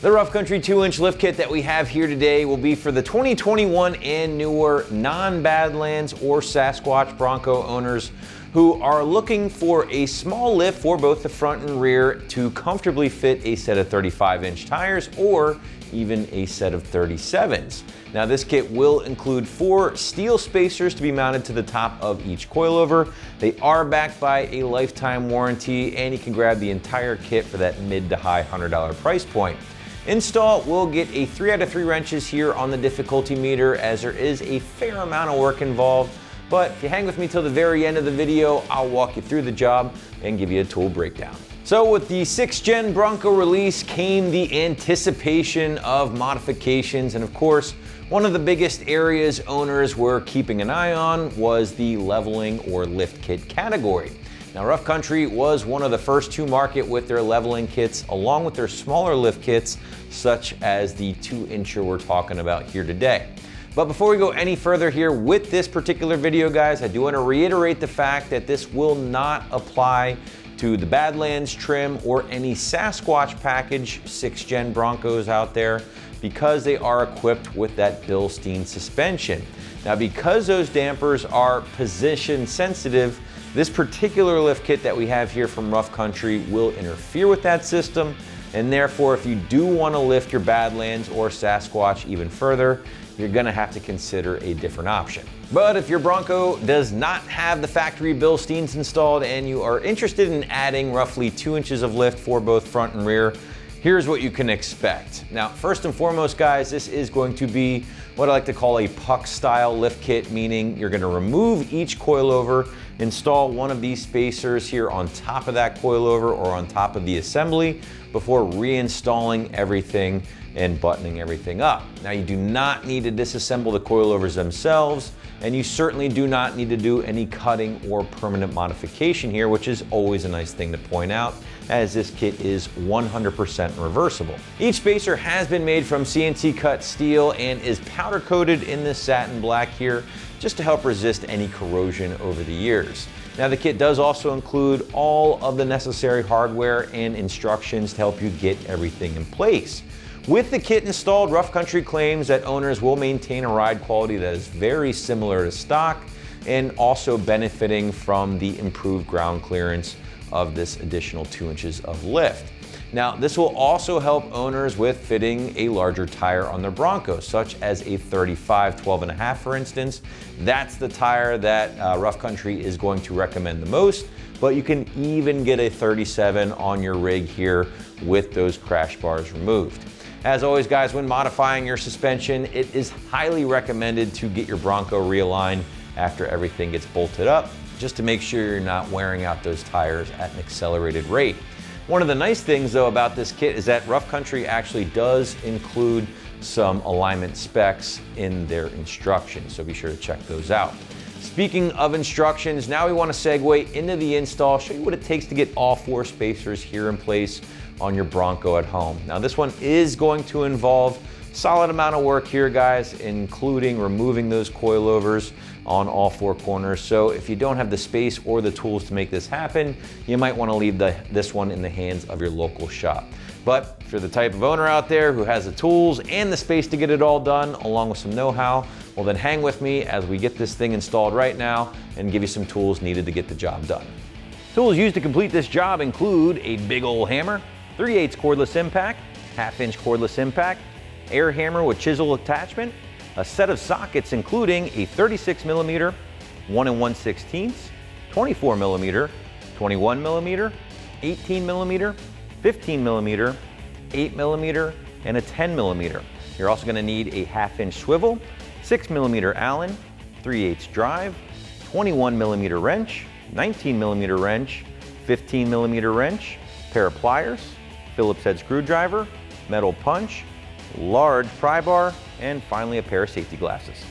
The Rough Country 2-inch lift kit that we have here today will be for the 2021 and newer non-Badlands or Sasquatch Bronco owners who are looking for a small lift for both the front and rear to comfortably fit a set of 35-inch tires or even a set of 37s. Now this kit will include 4 steel spacers to be mounted to the top of each coilover. They are backed by a lifetime warranty, and you can grab the entire kit for that mid to high $100 price point. Install will get a 3 out of 3 wrenches here on the difficulty meter, as there is a fair amount of work involved. But if you hang with me till the very end of the video, I'll walk you through the job and give you a tool breakdown. So with the 6th Gen Bronco release came the anticipation of modifications, and of course, one of the biggest areas owners were keeping an eye on was the leveling or lift kit category. Now, Rough Country was one of the first to market with their leveling kits, along with their smaller lift kits, such as the 2-incher we're talking about here today. But before we go any further here with this particular video, guys, I do want to reiterate the fact that this will not apply to the Badlands trim or any Sasquatch package 6th Gen Broncos out there, because they are equipped with that Bilstein suspension. Now, because those dampers are position sensitive, this particular lift kit that we have here from Rough Country will interfere with that system, and therefore if you do want to lift your Badlands or Sasquatch even further, you're going to have to consider a different option. But if your Bronco does not have the factory Bilsteins installed and you are interested in adding roughly 2 inches of lift for both front and rear, here's what you can expect. Now, first and foremost, guys, this is going to be what I like to call a puck style lift kit, meaning you're going to remove each coilover, install one of these spacers here on top of that coilover or on top of the assembly before reinstalling everything and buttoning everything up. Now, you do not need to disassemble the coilovers themselves, and you certainly do not need to do any cutting or permanent modification here, which is always a nice thing to point out, as this kit is 100% reversible. Each spacer has been made from CNC cut steel and is powder coated in this satin black here, just to help resist any corrosion over the years. Now, the kit does also include all of the necessary hardware and instructions to help you get everything in place. With the kit installed, Rough Country claims that owners will maintain a ride quality that is very similar to stock, and also benefiting from the improved ground clearance of this additional 2 inches of lift. Now, this will also help owners with fitting a larger tire on their Bronco, such as a 35 12.5, for instance. That's the tire that Rough Country is going to recommend the most, but you can even get a 37 on your rig here with those crash bars removed. As always, guys, when modifying your suspension, it is highly recommended to get your Bronco realigned after everything gets bolted up, just to make sure you're not wearing out those tires at an accelerated rate. One of the nice things, though, about this kit is that Rough Country actually does include some alignment specs in their instructions, so be sure to check those out. Speaking of instructions, now we want to segue into the install, show you what it takes to get all 4 spacers here in place on your Bronco at home. Now, this one is going to involve a solid amount of work here, guys, including removing those coilovers on all 4 corners. So if you don't have the space or the tools to make this happen, you might want to leave this one in the hands of your local shop. But if you're the type of owner out there who has the tools and the space to get it all done, along with some know-how, well, then hang with me as we get this thing installed right now and give you some tools needed to get the job done. Tools used to complete this job include a big old hammer, 3/8 cordless impact, 1/2-inch cordless impact, air hammer with chisel attachment, a set of sockets including a 36mm, 1 1/16, 24mm, 21mm, 18mm, 15mm, 8mm, and a 10mm. You're also going to need a 1/2-inch swivel, 6mm Allen, 3/8 drive, 21mm wrench, 19mm wrench, 15mm wrench, pair of pliers, Phillips head screwdriver, metal punch, large pry bar, and finally a pair of safety glasses.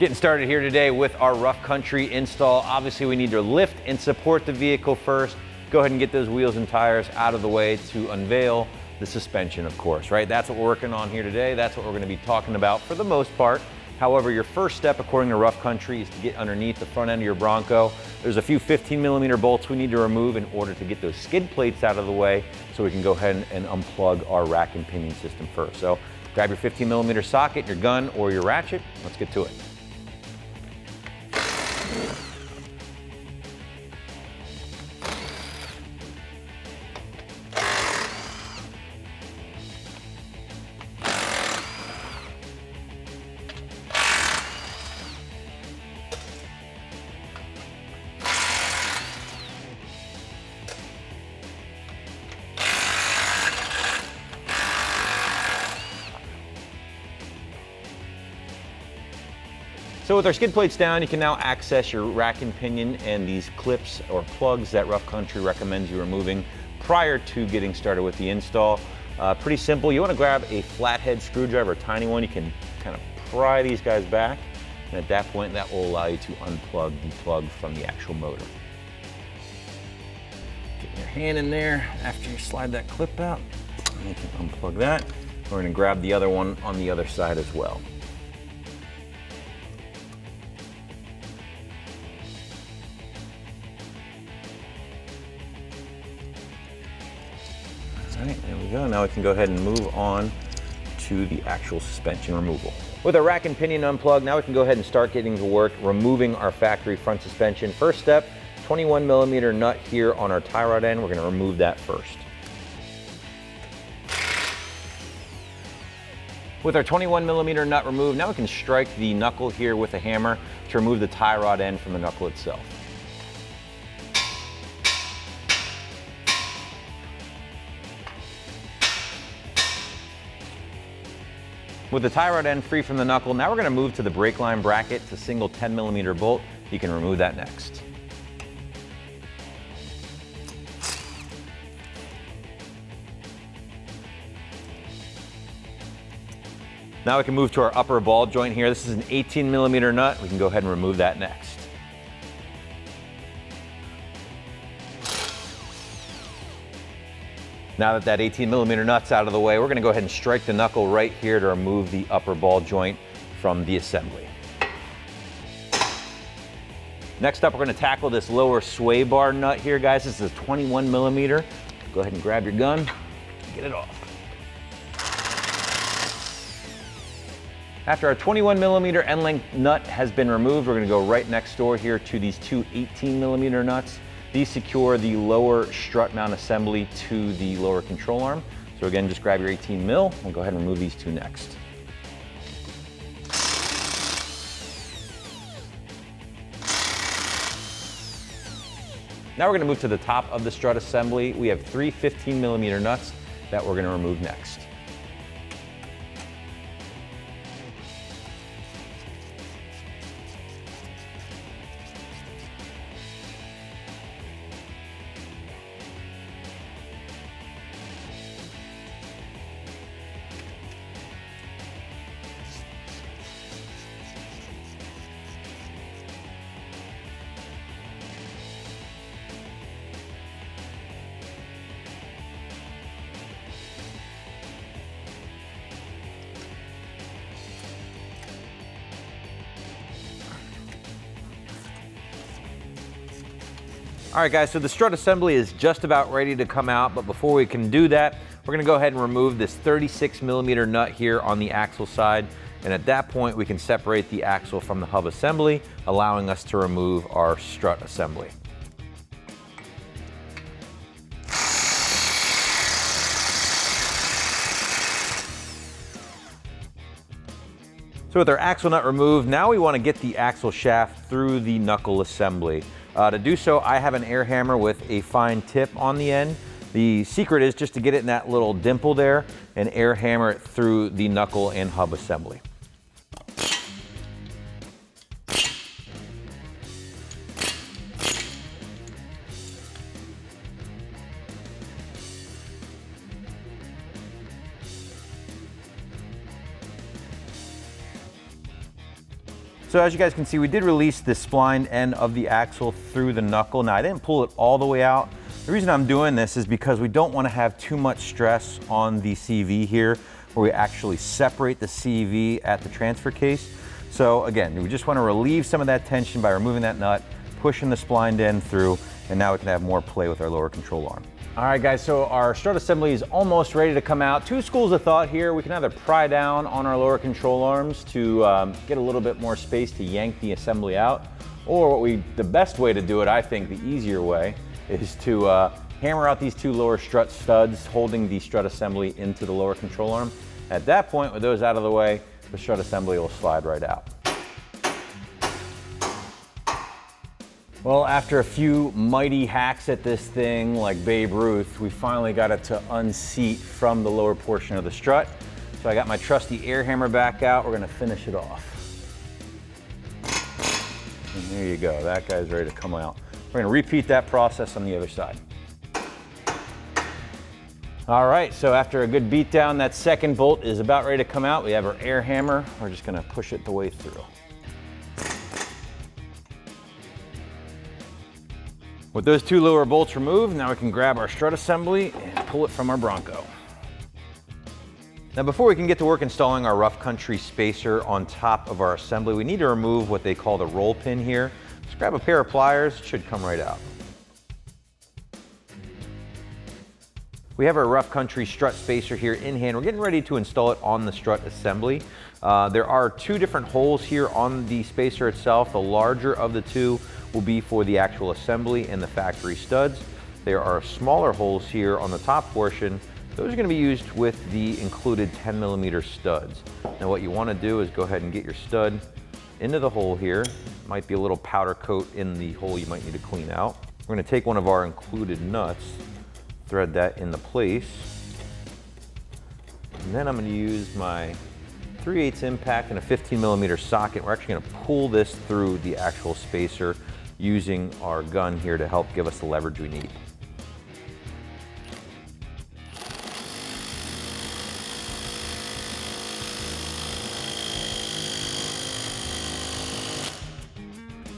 Getting started here today with our Rough Country install. Obviously, we need to lift and support the vehicle first. Go ahead and get those wheels and tires out of the way to unveil the suspension, of course, right? That's what we're working on here today. That's what we're going to be talking about for the most part. However, your first step, according to Rough Country, is to get underneath the front end of your Bronco. There's a few 15mm bolts we need to remove in order to get those skid plates out of the way, so we can go ahead and unplug our rack and pinion system first. So grab your 15mm socket, your gun, or your ratchet. Let's get to it. So with our skid plates down, you can now access your rack and pinion and these clips or plugs that Rough Country recommends you removing prior to getting started with the install. Pretty simple. You want to grab a flathead screwdriver, a tiny one. You can kind of pry these guys back, and at that point, that will allow you to unplug the plug from the actual motor. Get your hand in there after you slide that clip out, and you can unplug that. We're going to grab the other one on the other side as well. All right, there we go. Now we can go ahead and move on to the actual suspension removal. With our rack and pinion unplugged, now we can go ahead and start getting to work removing our factory front suspension. First step, 21mm nut here on our tie rod end. We're going to remove that first. With our 21mm nut removed, now we can strike the knuckle here with a hammer to remove the tie rod end from the knuckle itself. With the tie rod end free from the knuckle, now we're going to move to the brake line bracket. It's a single 10mm bolt. You can remove that next. Now we can move to our upper ball joint here. This is an 18mm nut. We can go ahead and remove that next. Now that 18mm nut's out of the way, we're going to go ahead and strike the knuckle right here to remove the upper ball joint from the assembly. Next up, we're going to tackle this lower sway bar nut here, guys. This is a 21mm. Go ahead and grab your gun and get it off. After our 21mm end length nut has been removed, we're going to go right next door here to these two 18mm nuts. These secure the lower strut mount assembly to the lower control arm. So again, just grab your 18mm and go ahead and remove these two next. Now we're going to move to the top of the strut assembly. We have three 15mm nuts that we're going to remove next. All right, guys, so the strut assembly is just about ready to come out, but before we can do that, we're gonna go ahead and remove this 36mm nut here on the axle side, and at that point, we can separate the axle from the hub assembly, allowing us to remove our strut assembly. So with our axle nut removed, now we want to get the axle shaft through the knuckle assembly. To do so, I have an air hammer with a fine tip on the end. The secret is just to get it in that little dimple there and air hammer it through the knuckle and hub assembly. So as you guys can see, we did release the splined end of the axle through the knuckle. Now I didn't pull it all the way out. The reason I'm doing this is because we don't want to have too much stress on the CV here, where we actually separate the CV at the transfer case. So again, we just want to relieve some of that tension by removing that nut, pushing the splined end through, and now we can have more play with our lower control arm. All right, guys, so our strut assembly is almost ready to come out. Two schools of thought here. We can either pry down on our lower control arms to get a little bit more space to yank the assembly out, or the best way to do it, I think the easier way, is to hammer out these two lower strut studs holding the strut assembly into the lower control arm. At that point, with those out of the way, the strut assembly will slide right out. Well, after a few mighty hacks at this thing like Babe Ruth, we finally got it to unseat from the lower portion of the strut. So I got my trusty air hammer back out. We're gonna finish it off. And there you go, that guy's ready to come out. We're gonna repeat that process on the other side. All right, so after a good beat down, that second bolt is about ready to come out. We have our air hammer. We're just gonna push it the way through. With those two lower bolts removed, now we can grab our strut assembly and pull it from our Bronco. Now before we can get to work installing our Rough Country spacer on top of our assembly, we need to remove what they call the roll pin here. Just grab a pair of pliers, it should come right out. We have our Rough Country strut spacer here in hand. We're getting ready to install it on the strut assembly. There are two different holes here on the spacer itself. The larger of the two will be for the actual assembly and the factory studs. There are smaller holes here on the top portion. Those are going to be used with the included 10mm studs. Now what you want to do is go ahead and get your stud into the hole here. Might be a little powder coat in the hole you might need to clean out. We're going to take one of our included nuts, thread that into place, and then I'm going to use my 3/8 impact and a 15mm socket. We're actually going to pull this through the actual spacer using our gun here to help give us the leverage we need.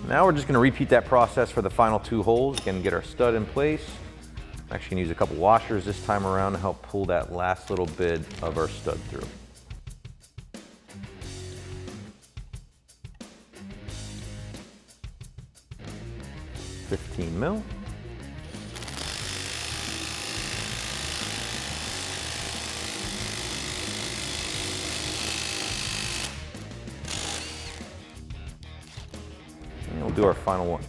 Now we're just going to repeat that process for the final two holes. Again, get our stud in place. I'm actually going to use a couple washers this time around to help pull that last little bit of our stud through. $15 mil. And we'll do our final one.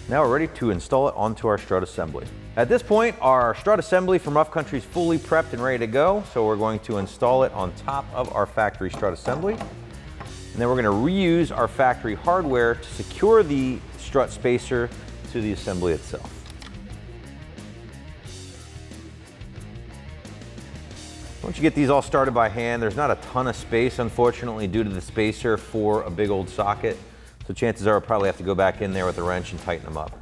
Now we're ready to install it onto our strut assembly. At this point, our strut assembly from Rough Country is fully prepped and ready to go, so we're going to install it on top of our factory strut assembly. And then we're going to reuse our factory hardware to secure the strut spacer to the assembly itself. Once you get these all started by hand, there's not a ton of space, unfortunately, due to the spacer for a big old socket. So chances are I'll probably have to go back in there with a wrench and tighten them up.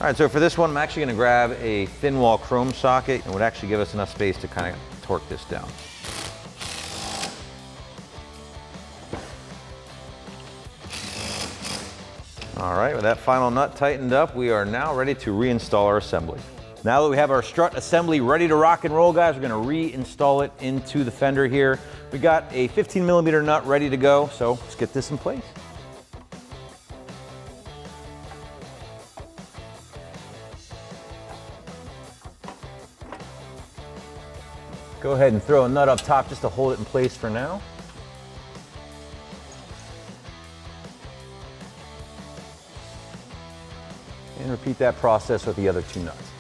All right, so for this one, I'm actually going to grab a thin wall chrome socket and would actually give us enough space to kind of torque this down. All right, with that final nut tightened up, we are now ready to reinstall our assembly. Now that we have our strut assembly ready to rock and roll, guys, we're gonna reinstall it into the fender here. We got a 15mm nut ready to go, so let's get this in place. Go ahead and throw a nut up top just to hold it in place for now. And repeat that process with the other two nuts.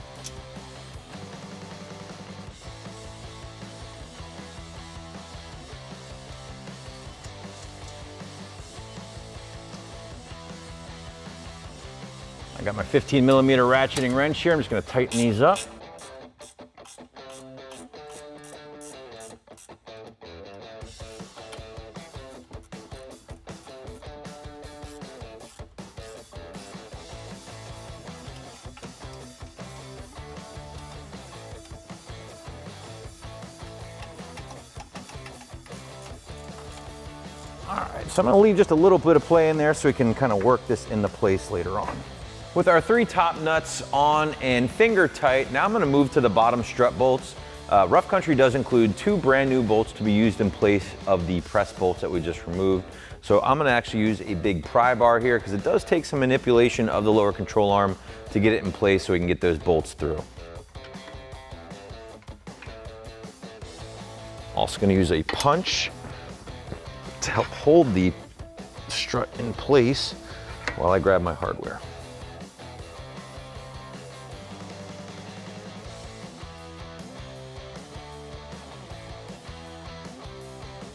I got my 15mm ratcheting wrench here. I'm just gonna tighten these up. All right, so I'm gonna leave just a little bit of play in there so we can kind of work this into place later on. With our 3 top nuts on and finger tight, now I'm gonna move to the bottom strut bolts. Rough Country does include 2 brand new bolts to be used in place of the press bolts that we just removed. So I'm gonna actually use a big pry bar here because it does take some manipulation of the lower control arm to get it in place so we can get those bolts through. Also gonna use a punch to help hold the strut in place while I grab my hardware.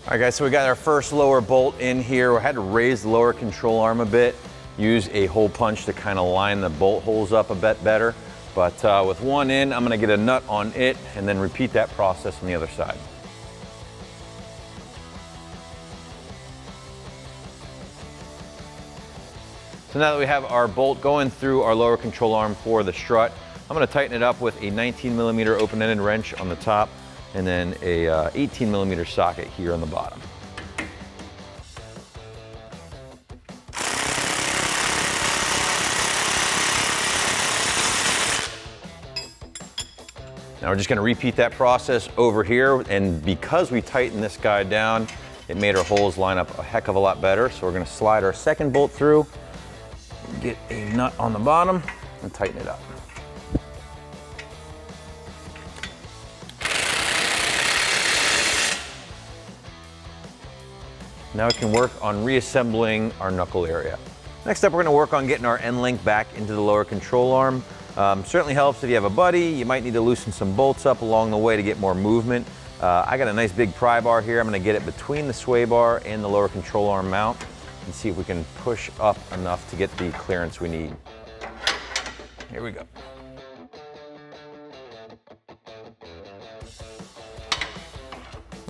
All right guys, so we got our first lower bolt in here. We had to raise the lower control arm a bit, use a hole punch to kind of line the bolt holes up a bit better. But with one in, I'm gonna get a nut on it and then repeat that process on the other side. So now that we have our bolt going through our lower control arm for the strut, I'm gonna tighten it up with a 19mm open-ended wrench on the top and then a 18mm socket here on the bottom. Now we're just gonna repeat that process over here, and because we tightened this guy down, it made our holes line up a heck of a lot better. So we're gonna slide our second bolt through, get a nut on the bottom, and tighten it up. Now we can work on reassembling our knuckle area. Next up, we're gonna work on getting our end link back into the lower control arm. Certainly helps if you have a buddy. You might need to loosen some bolts up along the way to get more movement. I got a nice big pry bar here. I'm gonna get it between the sway bar and the lower control arm mount and see if we can push up enough to get the clearance we need. Here we go.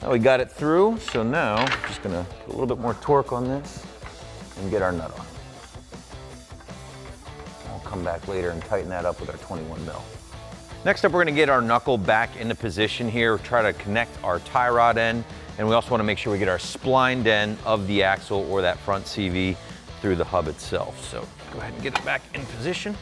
Now we got it through, so now I'm just gonna put a little bit more torque on this and get our nut on. I'll come back later and tighten that up with our 21mm. Next up, we're gonna get our knuckle back into position here, try to connect our tie rod end, and we also wanna make sure we get our splined end of the axle or that front CV through the hub itself. So go ahead and get it back in position.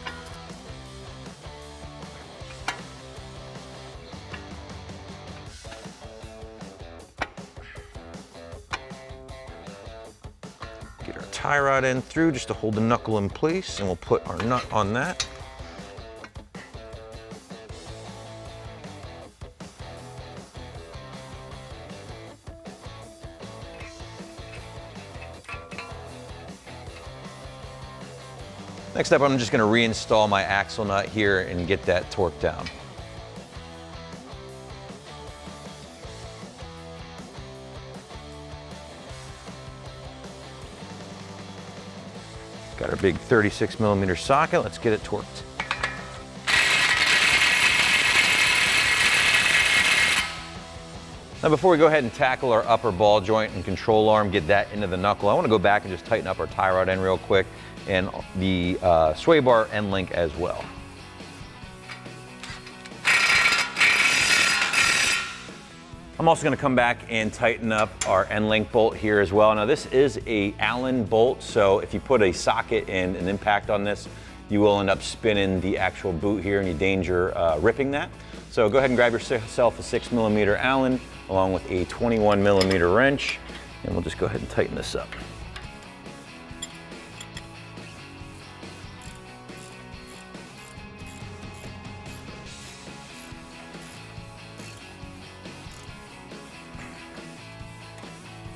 Get our tie rod end through just to hold the knuckle in place, and we'll put our nut on that. Next up, I'm just gonna reinstall my axle nut here and get that torqued down. Got our big 36mm socket. Let's get it torqued. Now before we go ahead and tackle our upper ball joint and control arm, get that into the knuckle, I want to go back and just tighten up our tie rod end real quick and the sway bar end link as well. I'm also going to come back and tighten up our end link bolt here as well. Now this is a Allen bolt, so if you put a socket and an impact on this, you will end up spinning the actual boot here and you danger ripping that. So go ahead and grab yourself a 6mm Allen along with a 21mm wrench, and we'll just go ahead and tighten this up.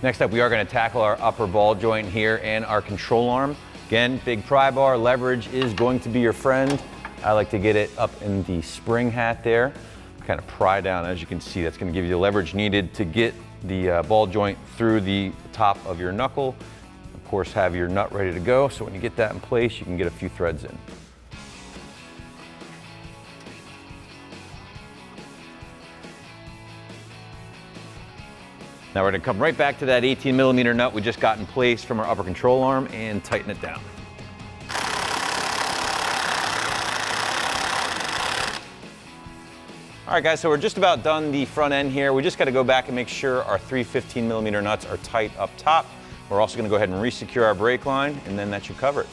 Next up, we are going to tackle our upper ball joint here and our control arm. Again, big pry bar, leverage is going to be your friend. I like to get it up in the spring hat there, kind of pry down. As you can see, that's going to give you the leverage needed to get the ball joint through the top of your knuckle. Of course, have your nut ready to go, so when you get that in place, you can get a few threads in. Now we're gonna come right back to that 18mm nut we just got in place from our upper control arm and tighten it down. All right guys, so we're just about done the front end here. We just gotta go back and make sure our 3 15mm nuts are tight up top. We're also gonna go ahead and re-secure our brake line, and then that should cover it.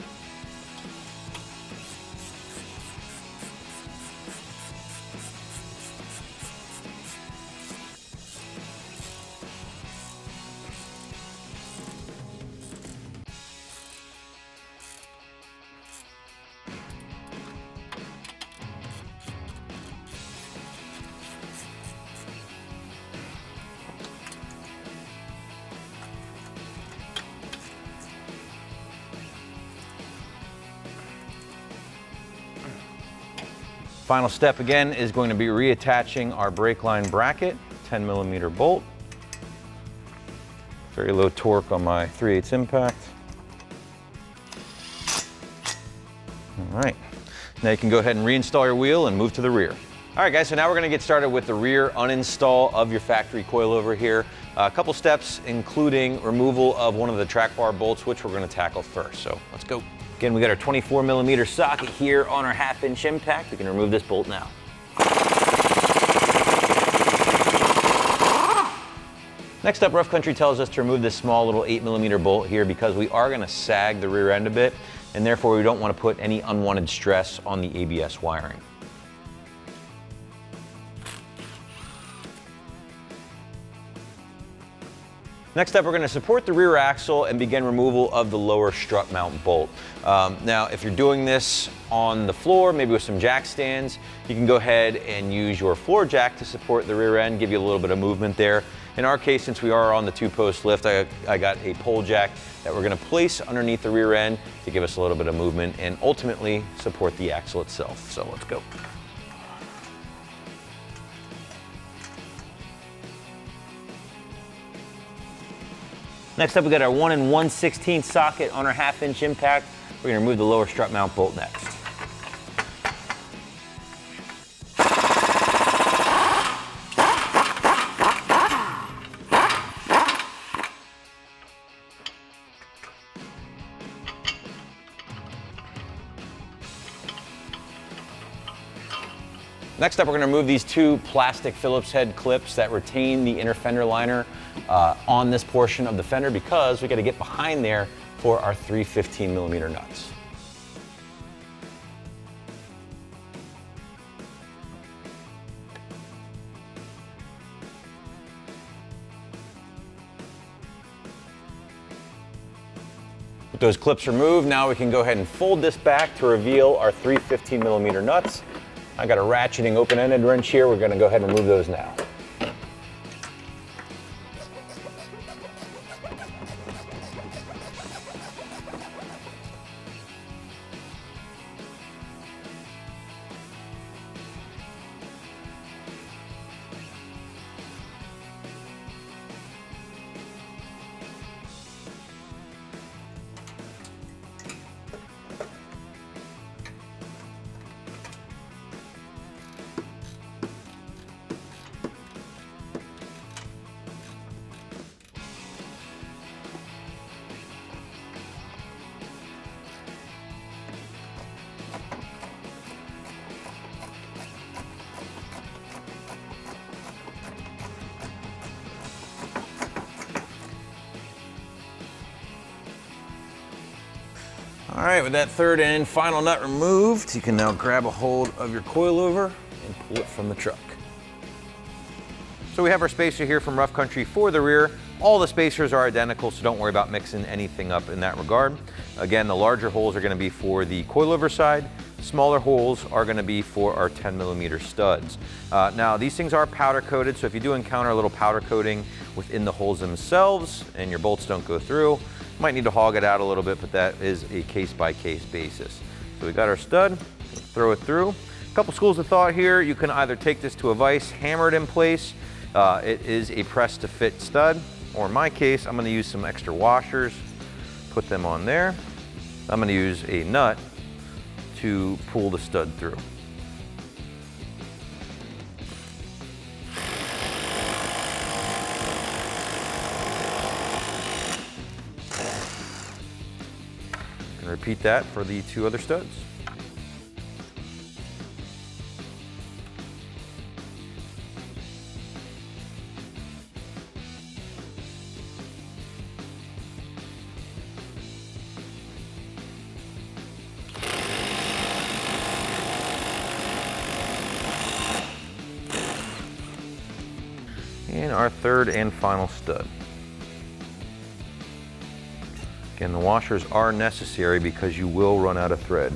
Final step again is going to be reattaching our brake line bracket, 10mm bolt. Very low torque on my 3/8 impact. All right, now you can go ahead and reinstall your wheel and move to the rear. All right guys, so now we're gonna get started with the rear uninstall of your factory coilover here. A couple steps including removal of one of the track bar bolts, which we're gonna tackle first, so let's go. Again, we got our 24mm socket here on our 1/2" impact. We can remove this bolt now. Next up, Rough Country tells us to remove this small little 8mm bolt here because we are gonna sag the rear end a bit, and therefore we don't wanna put any unwanted stress on the ABS wiring. Next up, we're going to support the rear axle and begin removal of the lower strut mount bolt. Now, if you're doing this on the floor, maybe with some jack stands, you can go ahead and use your floor jack to support the rear end, give you a little bit of movement there. In our case, since we are on the 2-post lift, I got a pole jack that we're going to place underneath the rear end to give us a little bit of movement and ultimately support the axle itself. So let's go. Next up, we got our 1 1/16 socket on our 1/2" impact. We're gonna remove the lower strut mount bolt next. Next up, we're going to remove these 2 plastic Phillips head clips that retain the inner fender liner on this portion of the fender because we got to get behind there for our 3 15mm nuts. With those clips removed, now we can go ahead and fold this back to reveal our 3 15mm nuts. I got a ratcheting open-ended wrench here. We're going to go ahead and remove those now. All right, with that third and final nut removed, you can now grab a hold of your coilover and pull it from the truck. So we have our spacer here from Rough Country for the rear. All the spacers are identical, so don't worry about mixing anything up in that regard. Again, the larger holes are going to be for the coilover side. Smaller holes are going to be for our 10mm studs. Now, these things are powder coated, so if you do encounter a little powder coating within the holes themselves and your bolts don't go through, you might need to hog it out a little bit, but that is a case-by-case basis. So we got our stud, throw it through. A couple schools of thought here. You can either take this to a vise, hammer it in place. It is a press-to-fit stud, or in my case, I'm going to use some extra washers, put them on there. I'm going to use a nut to pull the stud through. repeat that for the 2 other studs. And our 3rd and final stud. Again, the washers are necessary because you will run out of thread.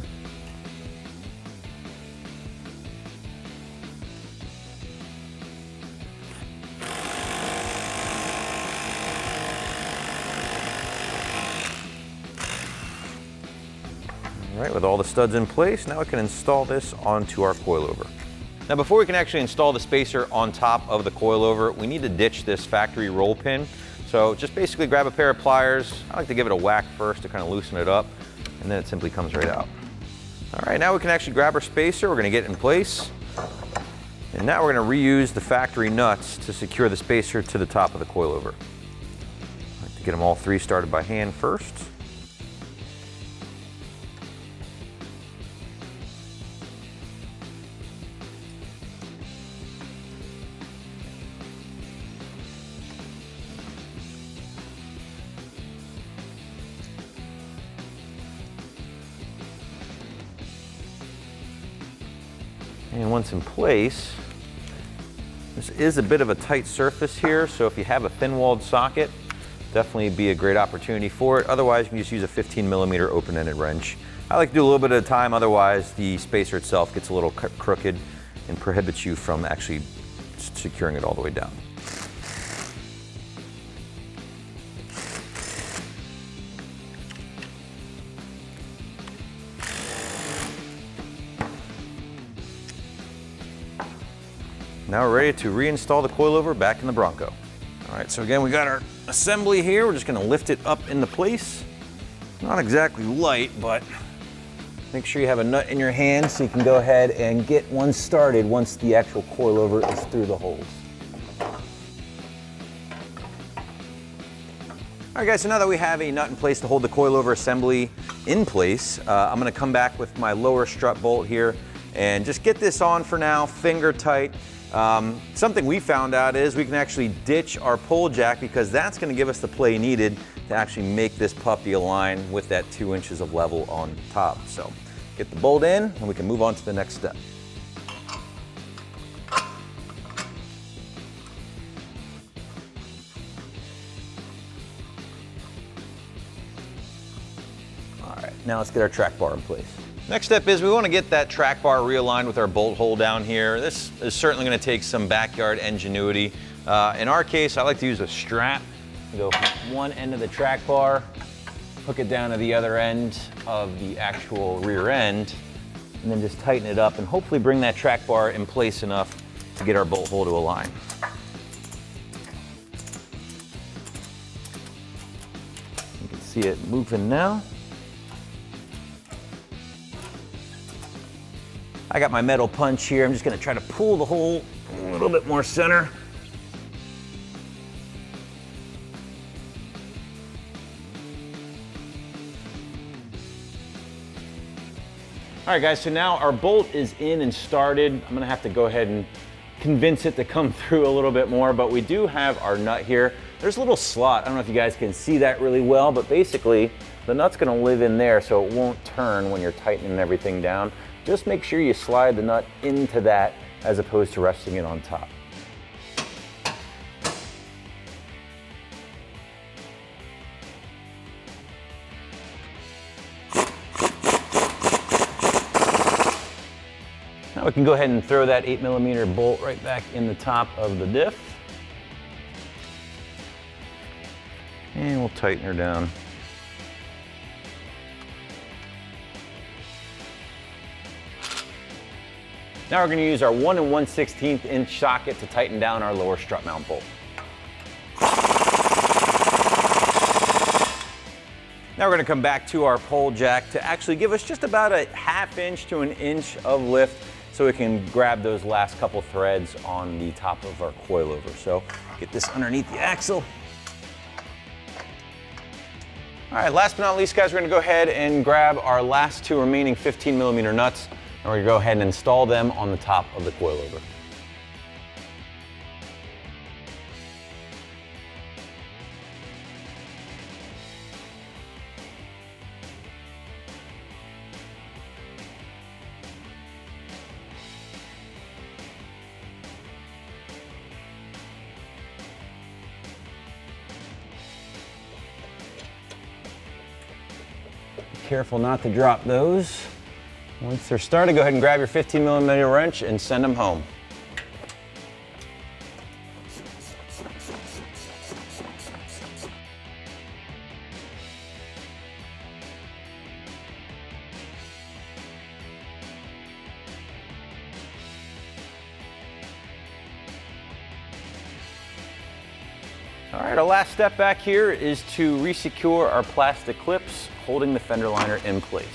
All right, with all the studs in place, now we can install this onto our coilover. Now before we can actually install the spacer on top of the coilover, we need to ditch this factory roll pin. So just basically grab a pair of pliers. I like to give it a whack first to kind of loosen it up, and then it simply comes right out. All right, now we can actually grab our spacer. We're gonna get it in place. And now we're gonna reuse the factory nuts to secure the spacer to the top of the coilover. I like to get them all 3 started by hand first. And once in place, this is a bit of a tight surface here, so if you have a thin-walled socket, definitely be a great opportunity for it. Otherwise, you can just use a 15mm open-ended wrench. I like to do a little bit at a time, otherwise the spacer itself gets a little crooked and prohibits you from actually securing it all the way down. Now we're ready to reinstall the coilover back in the Bronco. All right, so again, we got our assembly here. We're just gonna lift it up into place. Not exactly light, but make sure you have a nut in your hand so you can go ahead and get one started once the actual coilover is through the holes. All right guys, so now that we have a nut in place to hold the coilover assembly in place, I'm gonna come back with my lower strut bolt here and just get this on for now, finger tight. Something we found out is we can actually ditch our pole jack because that's going to give us the play needed to actually make this puppy align with that 2 inches of level on top. So get the bolt in and we can move on to the next step. All right, now let's get our track bar in place. Next step is we want to get that track bar realigned with our bolt hole down here. This is certainly going to take some backyard ingenuity. In our case, I like to use a strap. Go from one end of the track bar, hook it down to the other end of the actual rear end, and then just tighten it up and hopefully bring that track bar in place enough to get our bolt hole to align. You can see it moving now. I got my metal punch here. I'm just gonna try to pull the hole a little bit more center. All right guys, so now our bolt is in and started. I'm gonna have to go ahead and convince it to come through a little bit more, but we do have our nut here. There's a little slot. I don't know if you guys can see that really well, but basically the nut's gonna live in there so it won't turn when you're tightening everything down. Just make sure you slide the nut into that as opposed to resting it on top. Now we can go ahead and throw that 8mm bolt right back in the top of the diff. And we'll tighten her down. Now we're going to use our 1 1/16 inch socket to tighten down our lower strut mount bolt. Now we're going to come back to our pole jack to actually give us just about a 1/2 inch to 1 inch of lift so we can grab those last couple threads on the top of our coilover. So get this underneath the axle. All right, last but not least, guys, we're gonna go ahead and grab our last 2 remaining 15mm nuts, and we're gonna go ahead and install them on the top of the coilover. Careful not to drop those. Once they're started, go ahead and grab your 15mm wrench and send them home. All right, our last step back here is to resecure our plastic clips holding the fender liner in place.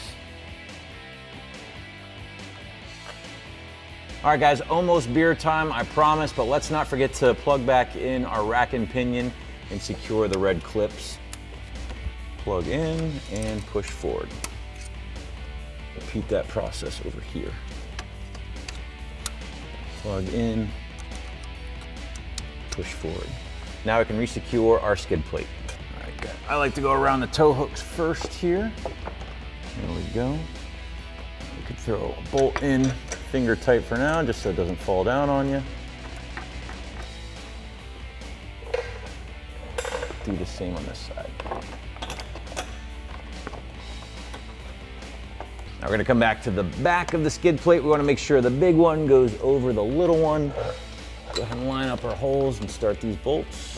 All right, guys, almost beer time, I promise, but let's not forget to plug back in our rack and pinion and secure the red clips. Plug in and push forward. Repeat that process over here. Plug in, push forward. Now we can resecure our skid plate. All right, good. I like to go around the tow hooks first here. There we go. We could throw a bolt in finger tight for now, just so it doesn't fall down on you. Do the same on this side. Now we're gonna come back to the back of the skid plate. We wanna make sure the big one goes over the little one. Go ahead and line up our holes and start these bolts.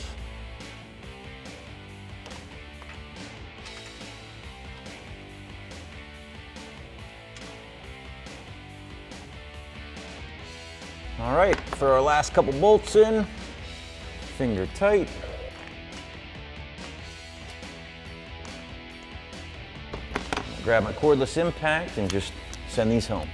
All right, throw our last couple bolts in, finger tight. Grab my cordless impact and just send these home.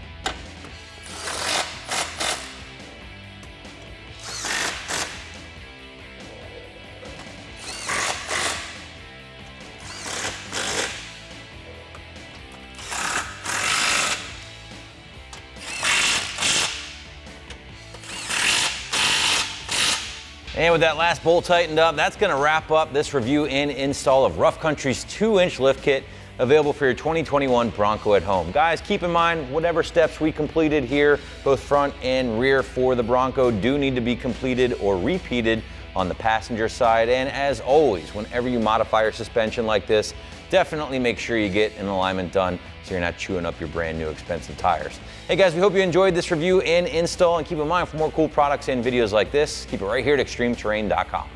And with that last bolt tightened up, that's gonna wrap up this review and install of Rough Country's 2-inch lift kit, available for your 2021 Bronco at home. Guys, keep in mind, whatever steps we completed here, both front and rear for the Bronco, do need to be completed or repeated on the passenger side. And as always, whenever you modify your suspension like this, definitely make sure you get an alignment done so you're not chewing up your brand new expensive tires. Hey guys, we hope you enjoyed this review and install, and keep in mind, for more cool products and videos like this, keep it right here at extremeterrain.com.